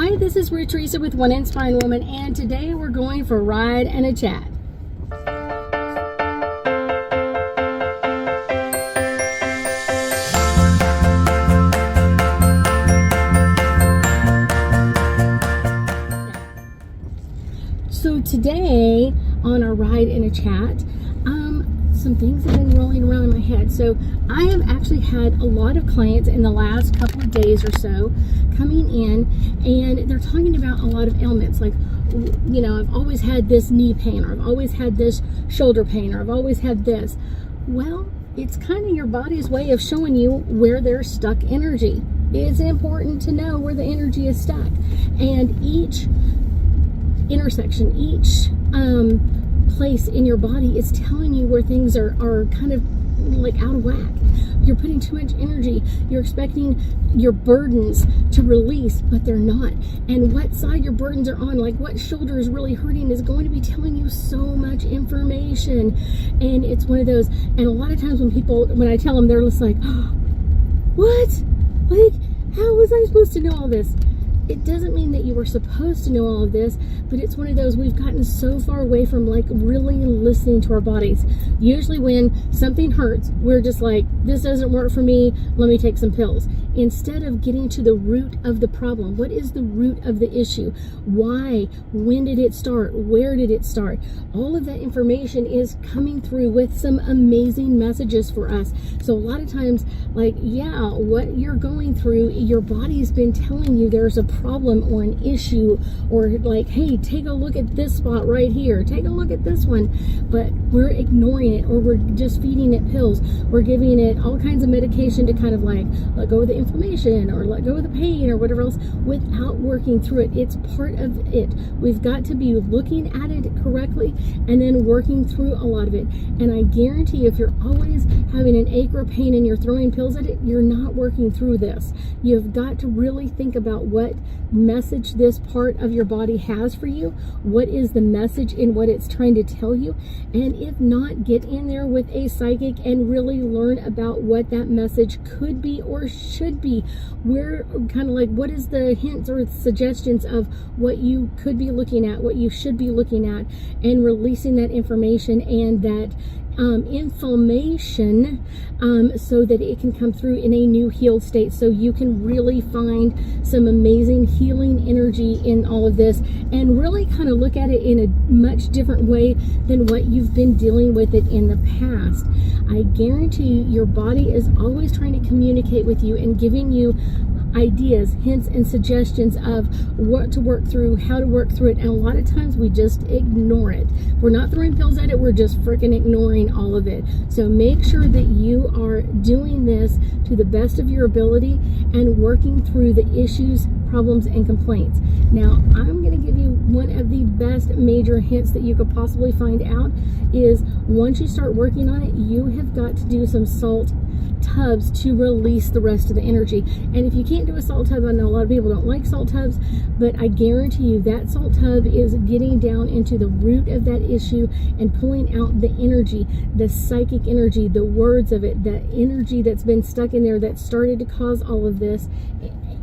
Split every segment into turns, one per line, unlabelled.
Hi, this is Ruth Theresa with One Inspiring Woman, and today we're going for a ride and a chat. So today on our ride and a chat, some things have been rolling around in my head. So I have actually had a lot of clients in the last couple of days or so coming in, and they're talking about a lot of ailments, like, you know, I've always had this knee pain, or I've always had this shoulder pain, or I've always had this. Well, it's kind of your body's way of showing you where there's stuck energy. It's important to know where the energy is stuck, and each intersection, each place in your body is telling you where things are kind of like out of whack. You're putting too much energy. You're expecting your burdens to release, but they're not. And what side your burdens are on, like what shoulder is really hurting, is going to be telling you so much information. And it's one of those, and a lot of times when I tell them, they're just like, oh, what? Like, how was I supposed to know all this? It doesn't mean that you were supposed to know all of this, but it's one of those, we've gotten so far away from like really listening to our bodies. Usually when something hurts, we're just like, this doesn't work for me, let me take some pills. Instead of getting to the root of the problem. What is the root of the issue? Why? When did it start? Where did it start? All of that information is coming through with some amazing messages for us. So a lot of times, like, yeah, what you're going through, your body's been telling you there's a problem or an issue, or like, hey, take a look at this spot right here, take a look at this one, but we're ignoring it, or we're just feeding it pills. We're giving it all kinds of medication to kind of like let go of the inflammation or let go of the pain or whatever else, without working through it. It's part of it. We've got to be looking at it correctly and then working through a lot of it. And I guarantee if you're always having an ache or pain and you're throwing pills at it, you're not working through this. You've got to really think about what message this part of your body has for you. What is the message in what it's trying to tell you? And if not, get in there with a psychic and really learn about what that message could be or should be. Where, kind of like, what is the hints or suggestions of what you could be looking at, what you should be looking at, and releasing that information and that inflammation, so that it can come through in a new healed state, so you can really find some amazing healing energy in all of this and really kind of look at it in a much different way than what you've been dealing with it in the past. I guarantee you, your body is always trying to communicate with you and giving you ideas, hints, and suggestions of what to work through, how to work through it, and a lot of times we just ignore it. We're not throwing pills at it, we're just freaking ignoring all of it. So make sure that you are doing this to the best of your ability and working through the issues, problems, and complaints. Now, I'm going to give you one of the best major hints that you could possibly find out is, once you start working on it, you have got to do some salt tubs to release the rest of the energy. And if you can't do a salt tub, I know a lot of people don't like salt tubs, but I guarantee you that salt tub is getting down into the root of that issue and pulling out the energy, the psychic energy, the words of it, the energy that's been stuck in there that started to cause all of this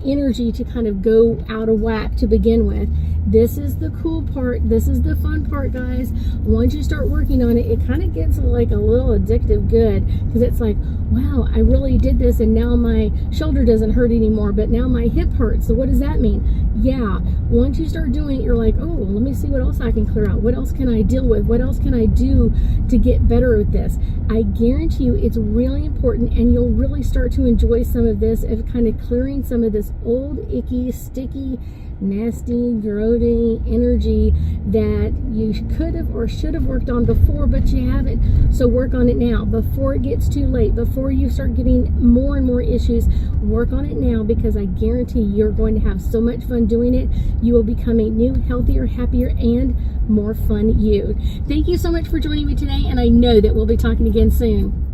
energy to kind of go out of whack to begin with. This is the cool part. This is the fun part, guys. Once you start working on it, it kind of gets like a little addictive good, because it's like, wow, I really did this, and now my shoulder doesn't hurt anymore, but now my hip hurts. So what does that mean? Yeah, once you start doing it, you're like, oh, let me see what else I can clear out. What else can I deal with? What else can I do to get better at this? I guarantee you it's really important, and you'll really start to enjoy some of this, of kind of clearing some of this old, icky, sticky, nasty, grody energy that you could have or should have worked on before, but you haven't. So work on it now before it gets too late, before you start getting more and more issues. Work on it now, because I guarantee you're going to have so much fun doing it. You will become a new, healthier, happier, and more fun you. Thank you so much for joining me today, and I know that we'll be talking again soon.